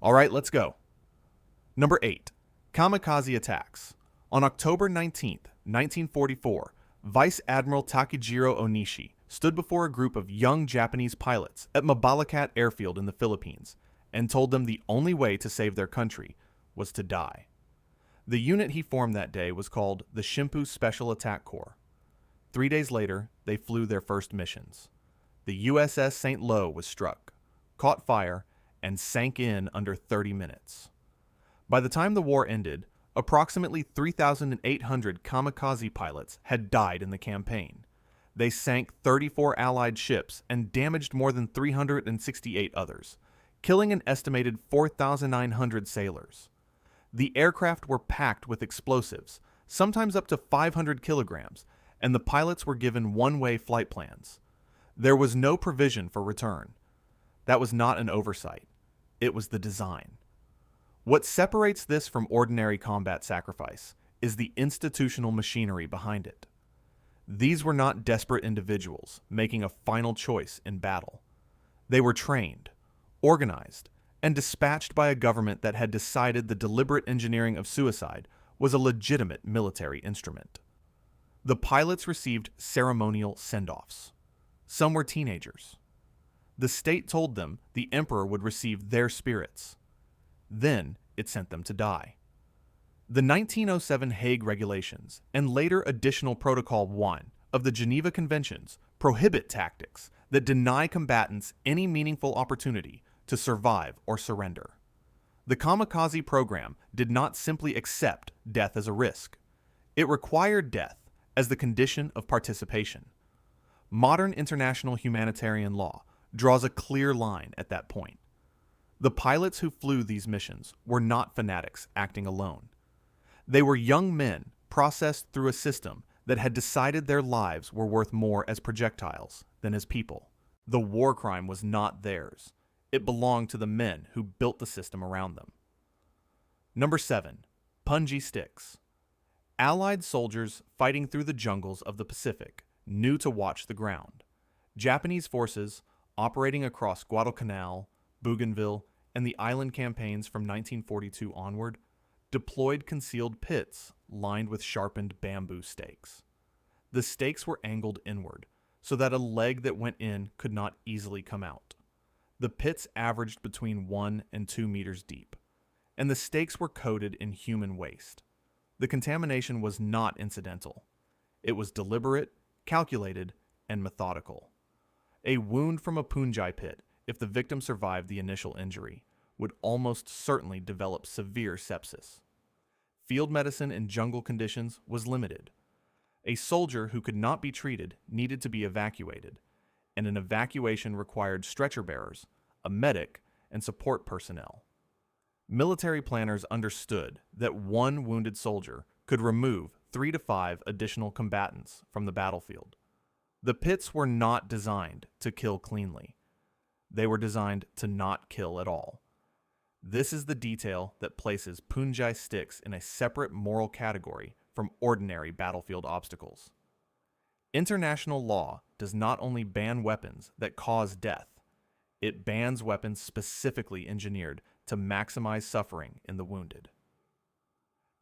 All right, let's go. Number 8. Kamikaze attacks. On October 19, 1944, Vice Admiral Takijiro Onishi stood before a group of young Japanese pilots at Mabalacat Airfield in the Philippines and told them the only way to save their country was to die. The unit he formed that day was called the Shimpu Special Attack Corps. 3 days later, they flew their first missions. The USS St. was struck, caught fire, and sank in under 30 minutes. By the time the war ended, approximately 3,800 kamikaze pilots had died in the campaign. They sank 34 Allied ships and damaged more than 368 others, killing an estimated 4,900 sailors. The aircraft were packed with explosives, sometimes up to 500 kilograms, and the pilots were given one-way flight plans. There was no provision for return. That was not an oversight. It was the design. What separates this from ordinary combat sacrifice is the institutional machinery behind it. These were not desperate individuals making a final choice in battle. They were trained, organized, and dispatched by a government that had decided the deliberate engineering of suicide was a legitimate military instrument. The pilots received ceremonial send-offs. Some were teenagers. The state told them the emperor would receive their spirits. Then it sent them to die. The 1907 Hague Regulations and later Additional Protocol 1 of the Geneva Conventions prohibit tactics that deny combatants any meaningful opportunity to survive or surrender. The kamikaze program did not simply accept death as a risk. It required death as the condition of participation. Modern international humanitarian law draws a clear line at that point. The pilots who flew these missions were not fanatics acting alone. They were young men processed through a system that had decided their lives were worth more as projectiles than as people. The war crime was not theirs. It belonged to the men who built the system around them. Number 7. Punji sticks. Allied soldiers fighting through the jungles of the Pacific knew to watch the ground. Japanese forces, operating across Guadalcanal, Bougainville, and the island campaigns from 1942 onward, deployed concealed pits lined with sharpened bamboo stakes. The stakes were angled inward, so that a leg that went in could not easily come out. The pits averaged between 1 and 2 meters deep, and the stakes were coated in human waste. The contamination was not incidental. It was deliberate, calculated, and methodical. A wound from a punjai pit, if the victim survived the initial injury, would almost certainly develop severe sepsis. Field medicine in jungle conditions was limited. A soldier who could not be treated needed to be evacuated, and an evacuation required stretcher bearers, a medic, and support personnel. Military planners understood that one wounded soldier could remove 3 to 5 additional combatants from the battlefield. The pits were not designed to kill cleanly. They were designed to not kill at all. This is the detail that places punjai sticks in a separate moral category from ordinary battlefield obstacles. International law does not only ban weapons that cause death, it bans weapons specifically engineered to maximize suffering in the wounded.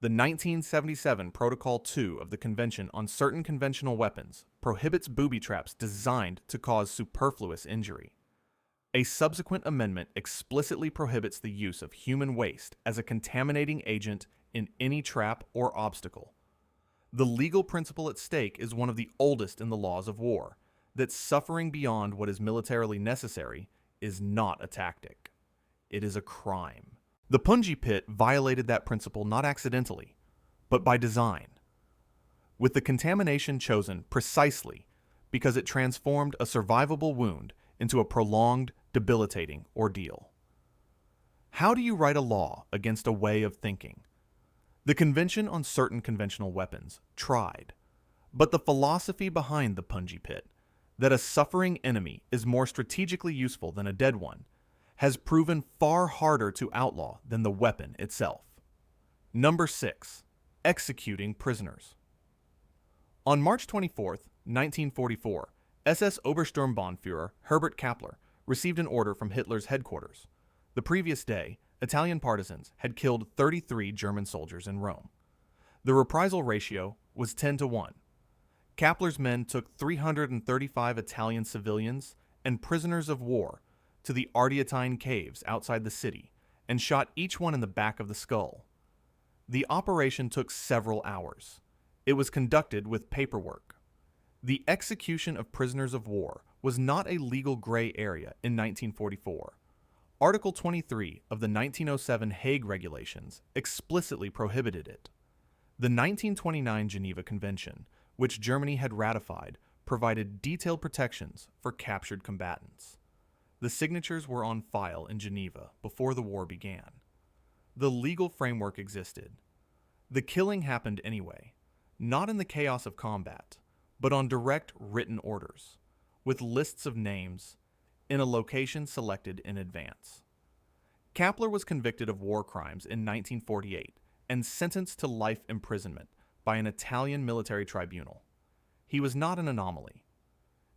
The 1977 Protocol 2 of the Convention on Certain Conventional Weapons prohibits booby traps designed to cause superfluous injury. A subsequent amendment explicitly prohibits the use of human waste as a contaminating agent in any trap or obstacle. The legal principle at stake is one of the oldest in the laws of war, that suffering beyond what is militarily necessary is not a tactic. It is a crime. The Punji pit violated that principle not accidentally, but by design, with the contamination chosen precisely because it transformed a survivable wound into a prolonged, debilitating ordeal. How do you write a law against a way of thinking? The Convention on Certain Conventional Weapons tried, but the philosophy behind the Punji pit, that a suffering enemy is more strategically useful than a dead one, has proven far harder to outlaw than the weapon itself. Number 6. Executing prisoners. On March 24, 1944, SS Obersturmbannführer Herbert Kappler received an order from Hitler's headquarters. The previous day, Italian partisans had killed 33 German soldiers in Rome. The reprisal ratio was 10-1. Kapler's men took 335 Italian civilians and prisoners of war to the Ardeatine caves outside the city and shot each one in the back of the skull. The operation took several hours. It was conducted with paperwork. The execution of prisoners of war was not a legal gray area in 1944. Article 23 of the 1907 Hague Regulations explicitly prohibited it. The 1929 Geneva Convention, which Germany had ratified, provided detailed protections for captured combatants. The signatures were on file in Geneva before the war began. The legal framework existed. The killing happened anyway, not in the chaos of combat, but on direct written orders, with lists of names, in a location selected in advance. Kapler was convicted of war crimes in 1948 and sentenced to life imprisonment by an Italian military tribunal. He was not an anomaly.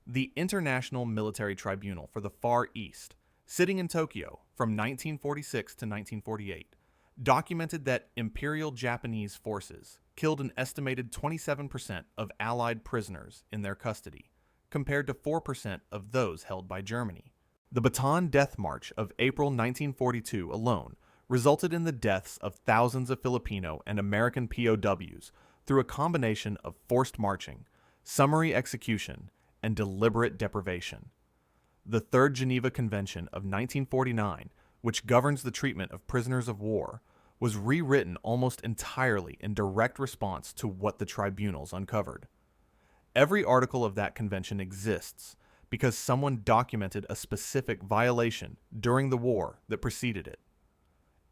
The International Military Tribunal for the Far East, sitting in Tokyo from 1946 to 1948, documented that Imperial Japanese forces killed an estimated 27% of Allied prisoners in their custody, compared to 4% of those held by Germany. The Bataan Death March of April 1942 alone resulted in the deaths of thousands of Filipino and American POWs through a combination of forced marching, summary execution, and deliberate deprivation. The Third Geneva Convention of 1949, which governs the treatment of prisoners of war, was rewritten almost entirely in direct response to what the tribunals uncovered. Every article of that convention exists because someone documented a specific violation during the war that preceded it.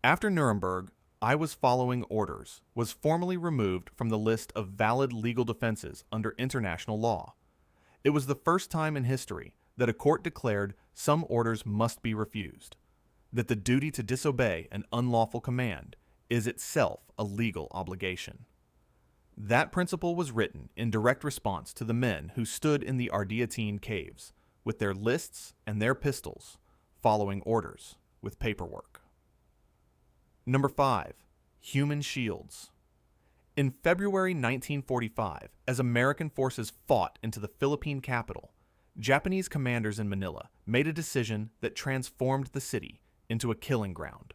After Nuremberg, I was following orders was formally removed from the list of valid legal defenses under international law. It was the first time in history that a court declared some orders must be refused, that the duty to disobey an unlawful command is itself a legal obligation. That principle was written in direct response to the men who stood in the Ardeatine caves with their lists and their pistols, following orders with paperwork. Number 5. Human shields. In February 1945, as American forces fought into the Philippine capital, Japanese commanders in Manila made a decision that transformed the city into a killing ground.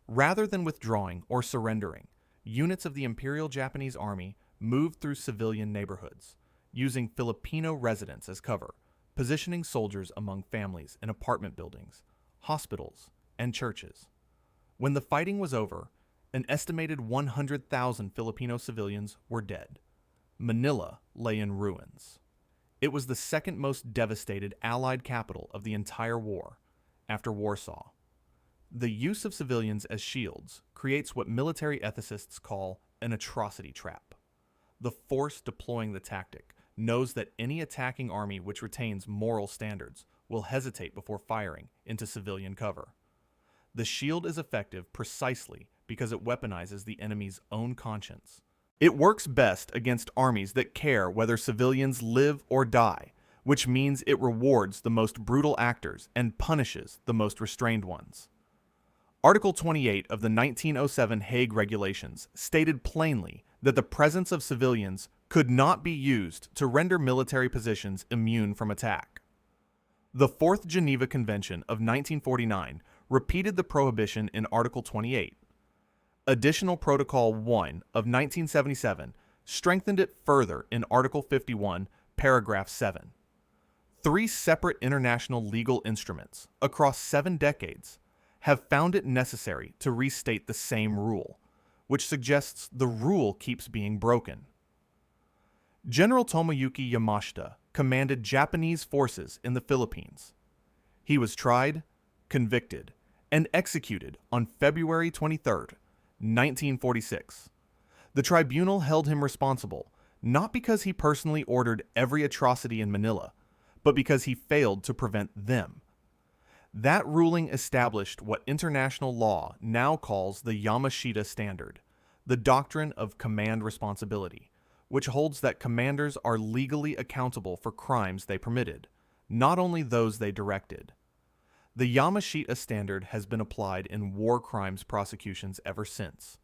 Rather than withdrawing or surrendering, units of the Imperial Japanese Army moved through civilian neighborhoods, using Filipino residents as cover, positioning soldiers among families in apartment buildings, hospitals, and churches. When the fighting was over, an estimated 100,000 Filipino civilians were dead. Manila lay in ruins. It was the second most devastated Allied capital of the entire war, after Warsaw. The use of civilians as shields creates what military ethicists call an atrocity trap. The force deploying the tactic knows that any attacking army which retains moral standards will hesitate before firing into civilian cover. The shield is effective precisely because it weaponizes the enemy's own conscience. It works best against armies that care whether civilians live or die, which means it rewards the most brutal actors and punishes the most restrained ones. Article 28 of the 1907 Hague Regulations stated plainly that the presence of civilians could not be used to render military positions immune from attack. The Fourth Geneva Convention of 1949 repeated the prohibition in Article 28. Additional Protocol 1 of 1977 strengthened it further in Article 51, Paragraph 7. 3 separate international legal instruments across 7 decades have found it necessary to restate the same rule, which suggests the rule keeps being broken. General Tomoyuki Yamashita commanded Japanese forces in the Philippines. He was tried, convicted, and executed on February 23, 1946. The tribunal held him responsible not because he personally ordered every atrocity in Manila, but because he failed to prevent them. That ruling established what international law now calls the Yamashita Standard, the doctrine of command responsibility, which holds that commanders are legally accountable for crimes they permitted, not only those they directed. The Yamashita standard has been applied in war crimes prosecutions ever since,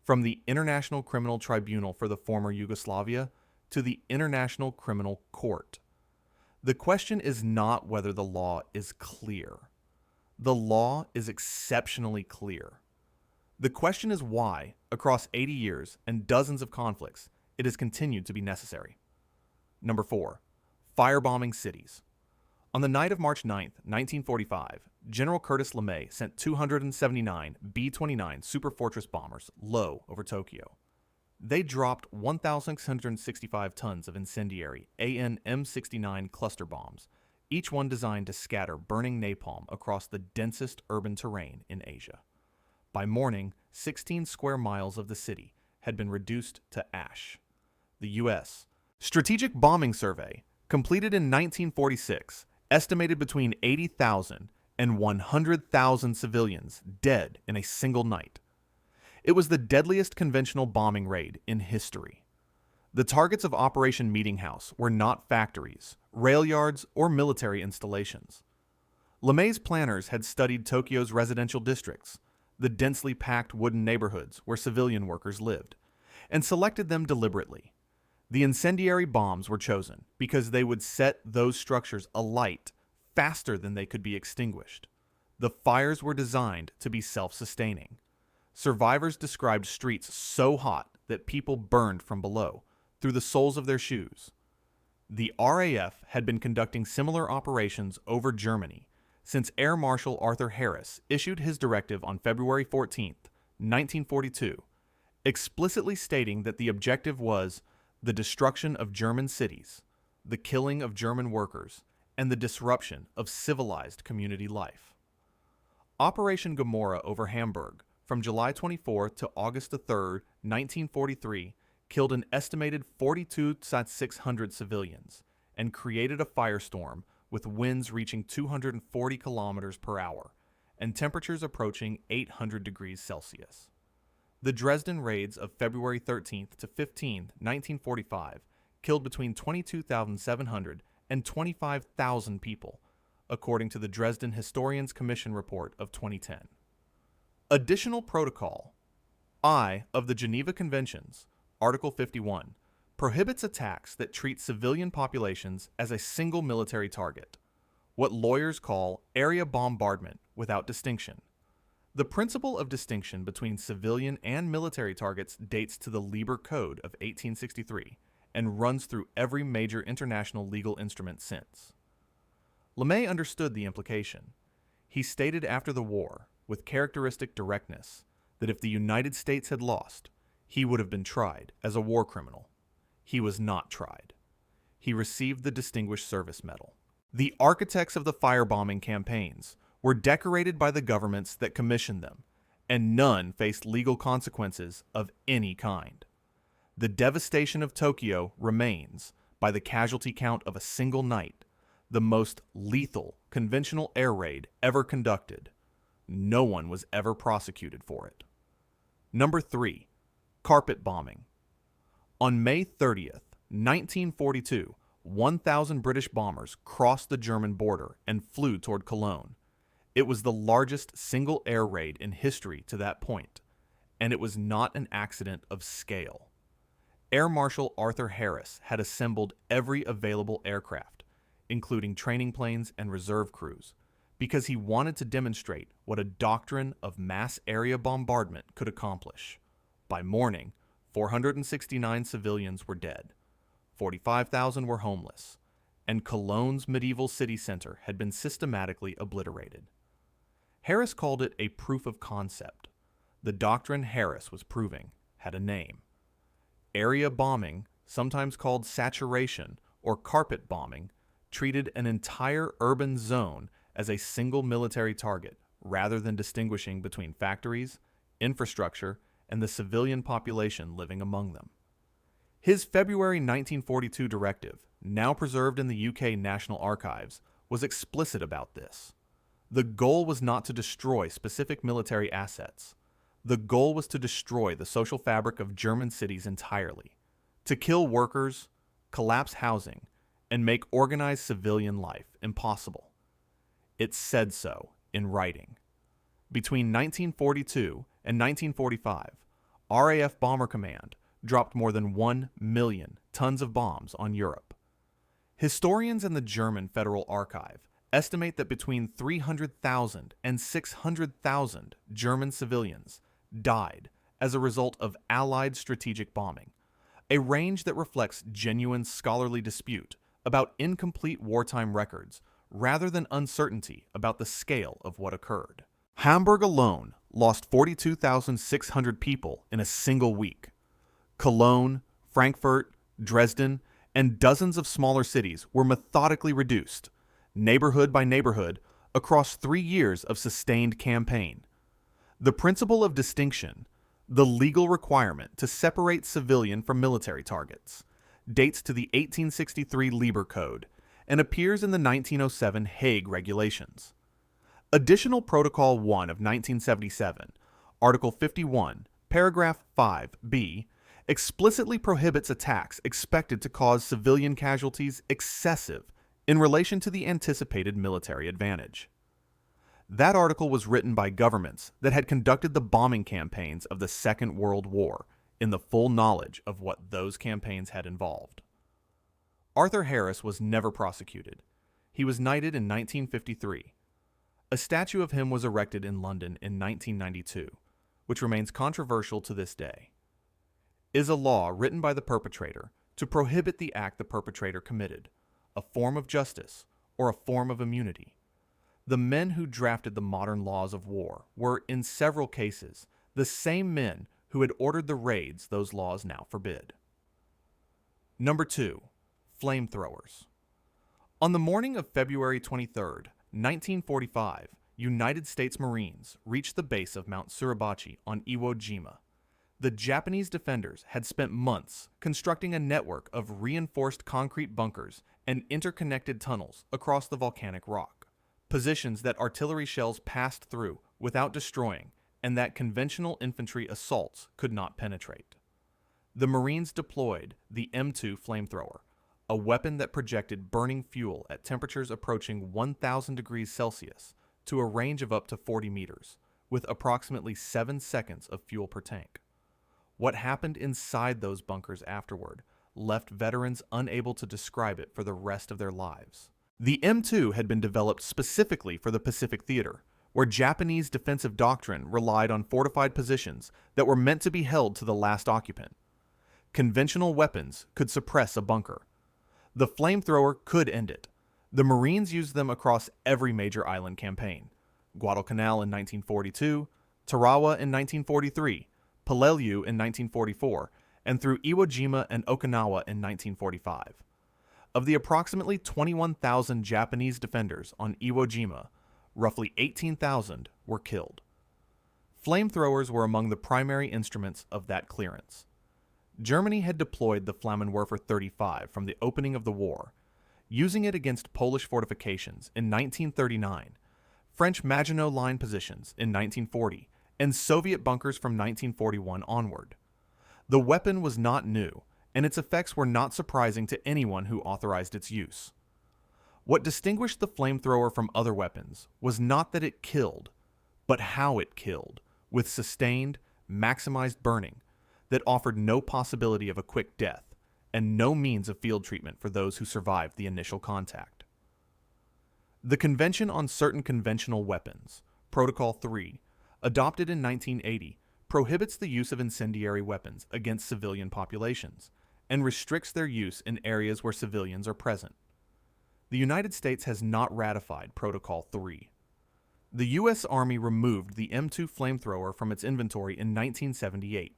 from the International Criminal Tribunal for the former Yugoslavia to the International Criminal Court. The question is not whether the law is clear. The law is exceptionally clear. The question is why, across 80 years and dozens of conflicts, it has continued to be necessary. Number 4. Firebombing cities. On the night of March 9, 1945, General Curtis LeMay sent 279 B-29 Superfortress bombers low over Tokyo. They dropped 1,665 tons of incendiary AN-M69 cluster bombs, each one designed to scatter burning napalm across the densest urban terrain in Asia. By morning, 16 square miles of the city had been reduced to ash. The U.S. Strategic Bombing Survey, completed in 1946, estimated between 80,000 and 100,000 civilians dead in a single night. It was the deadliest conventional bombing raid in history. The targets of Operation Meeting House were not factories, rail yards, or military installations. LeMay's planners had studied Tokyo's residential districts, the densely packed wooden neighborhoods where civilian workers lived, and selected them deliberately. The incendiary bombs were chosen because they would set those structures alight faster than they could be extinguished. The fires were designed to be self-sustaining. Survivors described streets so hot that people burned from below, through the soles of their shoes. The RAF had been conducting similar operations over Germany since Air Marshal Arthur Harris issued his directive on February 14, 1942, explicitly stating that the objective was the destruction of German cities, the killing of German workers, and the disruption of civilized community life. Operation Gomorrah over Hamburg, from July 24 to August 3, 1943, killed an estimated 42,600 civilians and created a firestorm with winds reaching 240 kilometers per hour and temperatures approaching 800 degrees Celsius. The Dresden raids of February 13 to 15, 1945, killed between 22,700 and 25,000 people, according to the Dresden Historians Commission report of 2010. Additional Protocol I of the Geneva Conventions, Article 51, prohibits attacks that treat civilian populations as a single military target, what lawyers call area bombardment without distinction. The principle of distinction between civilian and military targets dates to the Lieber Code of 1863 and runs through every major international legal instrument since. LeMay understood the implication. He stated after the war, with characteristic directness, that if the United States had lost, he would have been tried as a war criminal. He was not tried. He received the Distinguished Service Medal. The architects of the firebombing campaigns were decorated by the governments that commissioned them, and none faced legal consequences of any kind. The devastation of Tokyo remains, by the casualty count of a single night, the most lethal conventional air raid ever conducted. No one was ever prosecuted for it. Number 3. Carpet bombing. On May 30th, 1942, 1,000 British bombers crossed the German border and flew toward Cologne. It was the largest single air raid in history to that point, and it was not an accident of scale. Air Marshal Arthur Harris had assembled every available aircraft, including training planes and reserve crews, because he wanted to demonstrate what a doctrine of mass area bombardment could accomplish. By morning, 469 civilians were dead, 45,000 were homeless, and Cologne's medieval city center had been systematically obliterated. Harris called it a proof of concept. The doctrine Harris was proving had a name. Area bombing, sometimes called saturation or carpet bombing, treated an entire urban zone as a single military target rather than distinguishing between factories, infrastructure, and the civilian population living among them. His February 1942 directive, now preserved in the UK National Archives, was explicit about this. The goal was not to destroy specific military assets. The goal was to destroy the social fabric of German cities entirely, to kill workers, collapse housing, and make organized civilian life impossible. It said so in writing. Between 1942 and 1945, RAF Bomber Command dropped more than 1 million tons of bombs on Europe. Historians in the German Federal Archive estimate that between 300,000 and 600,000 German civilians died as a result of Allied strategic bombing, a range that reflects genuine scholarly dispute about incomplete wartime records rather than uncertainty about the scale of what occurred. Hamburg alone lost 42,600 people in a single week. Cologne, Frankfurt, Dresden, and dozens of smaller cities were methodically reduced, neighborhood by neighborhood, across 3 years of sustained campaign. The principle of distinction, the legal requirement to separate civilian from military targets, dates to the 1863 Lieber Code and appears in the 1907 Hague Regulations. Additional Protocol 1 of 1977, Article 51, Paragraph 5b, explicitly prohibits attacks expected to cause civilian casualties excessive in relation to the anticipated military advantage. That article was written by governments that had conducted the bombing campaigns of the Second World War in the full knowledge of what those campaigns had involved. Arthur Harris was never prosecuted. He was knighted in 1953. A statue of him was erected in London in 1992, which remains controversial to this day. Is a law written by the perpetrator to prohibit the act the perpetrator committed, a form of justice or a form of immunity. The men who drafted the modern laws of war were, in several cases, the same men who had ordered the raids those laws now forbid. Number 2. Flamethrowers. On the morning of February 23, 1945, United States Marines reached the base of Mount Suribachi on Iwo Jima. The Japanese defenders had spent months constructing a network of reinforced concrete bunkers and interconnected tunnels across the volcanic rock, positions that artillery shells passed through without destroying and that conventional infantry assaults could not penetrate. The Marines deployed the M2 flamethrower, a weapon that projected burning fuel at temperatures approaching 1,000 degrees Celsius to a range of up to 40 meters, with approximately 7 seconds of fuel per tank. What happened inside those bunkers afterward left veterans unable to describe it for the rest of their lives. The M2 had been developed specifically for the Pacific Theater, where Japanese defensive doctrine relied on fortified positions that were meant to be held to the last occupant. Conventional weapons could suppress a bunker. The flamethrower could end it. The Marines used them across every major island campaign: Guadalcanal in 1942, Tarawa in 1943, Peleliu in 1944, and through Iwo Jima and Okinawa in 1945. Of the approximately 21,000 Japanese defenders on Iwo Jima, roughly 18,000 were killed. Flamethrowers were among the primary instruments of that clearance. Germany had deployed the Flammenwerfer 35 from the opening of the war, using it against Polish fortifications in 1939, French Maginot Line positions in 1940, and Soviet bunkers from 1941 onward. The weapon was not new, and its effects were not surprising to anyone who authorized its use. What distinguished the flamethrower from other weapons was not that it killed, but how it killed, with sustained, maximized burning that offered no possibility of a quick death and no means of field treatment for those who survived the initial contact. The Convention on Certain Conventional Weapons, Protocol 3, adopted in 1980, prohibits the use of incendiary weapons against civilian populations and restricts their use in areas where civilians are present. The United States has not ratified Protocol 3. The U.S. Army removed the M2 flamethrower from its inventory in 1978,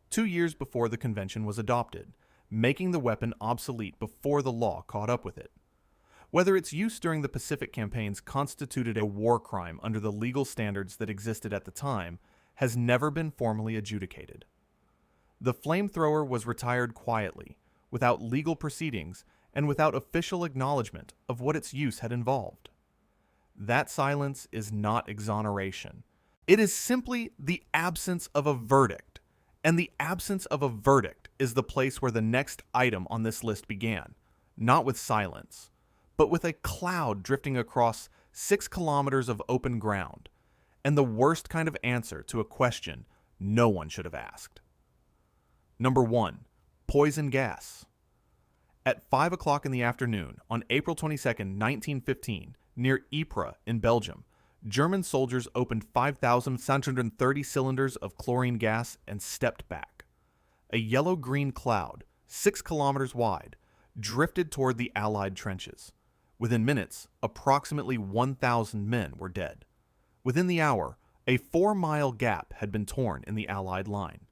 2 years before the convention was adopted, making the weapon obsolete before the law caught up with it. Whether its use during the Pacific campaigns constituted a war crime under the legal standards that existed at the time has never been formally adjudicated. The flamethrower was retired quietly, without legal proceedings, and without official acknowledgement of what its use had involved. That silence is not exoneration. It is simply the absence of a verdict, and the absence of a verdict is the place where the next item on this list began, not with silence, but with a cloud drifting across 6 kilometers of open ground, and the worst kind of answer to a question no one should have asked. Number 1. Poison gas. At 5 o'clock in the afternoon on April 22, 1915, near Ypres in Belgium, German soldiers opened 5,630 cylinders of chlorine gas and stepped back. A yellow-green cloud, 6 kilometers wide, drifted toward the Allied trenches. Within minutes, approximately 1,000 men were dead. Within the hour, a 4-mile gap had been torn in the Allied line.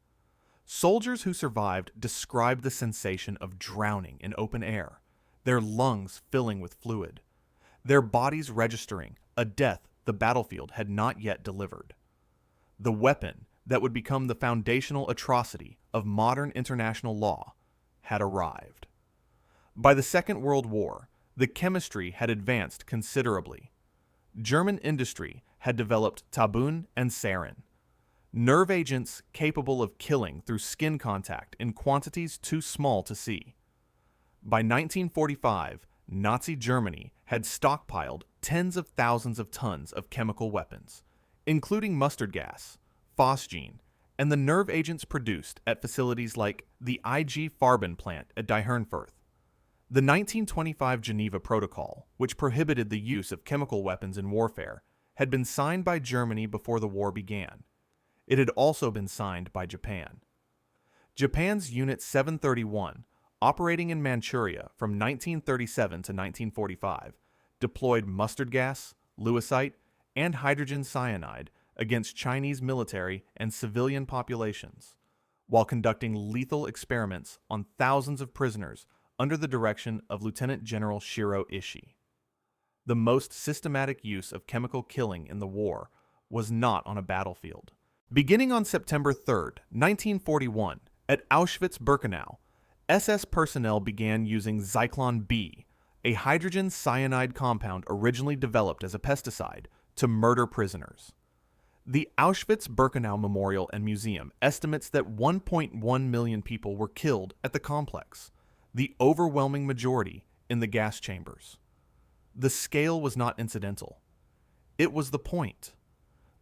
Soldiers who survived described the sensation of drowning in open air, their lungs filling with fluid, their bodies registering a death the battlefield had not yet delivered. The weapon that would become the foundational atrocity of modern international law had arrived. By the Second World War, the chemistry had advanced considerably. German industry had developed tabun and sarin, nerve agents capable of killing through skin contact in quantities too small to see. By 1945, Nazi Germany had stockpiled tens of thousands of tons of chemical weapons, including mustard gas, phosgene, and the nerve agents produced at facilities like the IG Farben plant at Die Herrenfurth. The 1925 Geneva Protocol, which prohibited the use of chemical weapons in warfare, had been signed by Germany before the war began. It had also been signed by Japan. Japan's Unit 731, operating in Manchuria from 1937 to 1945, deployed mustard gas, lewisite, and hydrogen cyanide against Chinese military and civilian populations, while conducting lethal experiments on thousands of prisoners under the direction of Lieutenant General Shiro Ishii. The most systematic use of chemical killing in the war was not on a battlefield. Beginning on September 3, 1941, at Auschwitz-Birkenau, SS personnel began using Zyklon B, a hydrogen cyanide compound originally developed as a pesticide, to murder prisoners. The Auschwitz-Birkenau Memorial and Museum estimates that 1.1 million people were killed at the complex, the overwhelming majority in the gas chambers. The scale was not incidental. It was the point.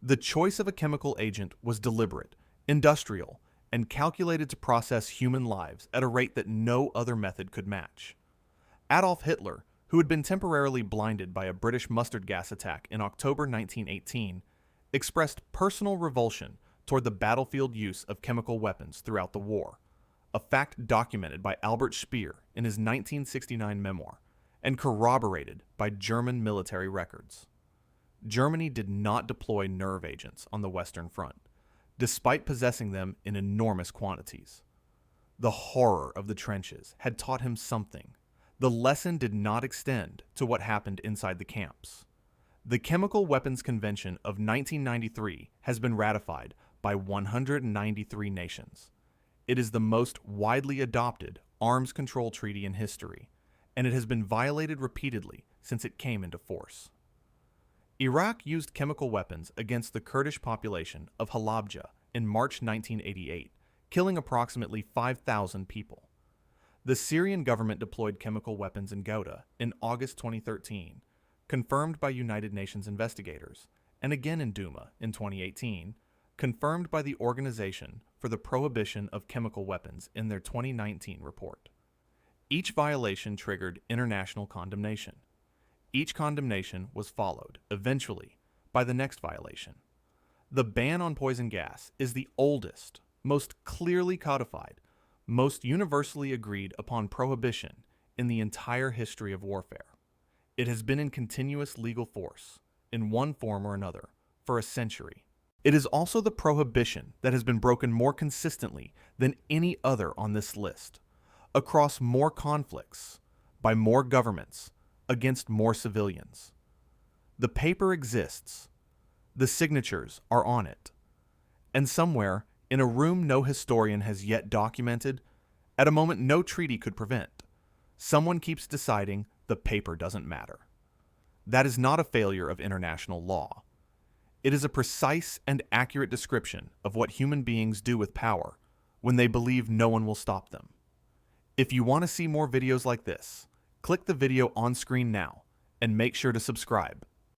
The choice of a chemical agent was deliberate, industrial, and calculated to process human lives at a rate that no other method could match. Adolf Hitler, who had been temporarily blinded by a British mustard gas attack in October 1918, expressed personal revulsion toward the battlefield use of chemical weapons throughout the war, a fact documented by Albert Speer in his 1969 memoir, and corroborated by German military records. Germany did not deploy nerve agents on the Western Front, despite possessing them in enormous quantities. The horror of the trenches had taught him something. The lesson did not extend to what happened inside the camps. The Chemical Weapons Convention of 1993 has been ratified by 193 nations. It is the most widely adopted arms control treaty in history, and it has been violated repeatedly since it came into force. Iraq used chemical weapons against the Kurdish population of Halabja in March 1988, killing approximately 5,000 people. The Syrian government deployed chemical weapons in Ghouta in August 2013, confirmed by United Nations investigators, and again in Douma in 2018, confirmed by the Organization for the Prohibition of Chemical Weapons in their 2019 report. Each violation triggered international condemnation. Each condemnation was followed, eventually, by the next violation. The ban on poison gas is the oldest, most clearly codified, most universally agreed upon prohibition in the entire history of warfare. It has been in continuous legal force, in one form or another, for a century. It is also the prohibition that has been broken more consistently than any other on this list, across more conflicts, by more governments, against more civilians. The paper exists. The signatures are on it. And somewhere, in a room no historian has yet documented, at a moment no treaty could prevent, someone keeps deciding the paper doesn't matter. That is not a failure of international law. It is a precise and accurate description of what human beings do with power when they believe no one will stop them. If you want to see more videos like this, click the video on screen now and make sure to subscribe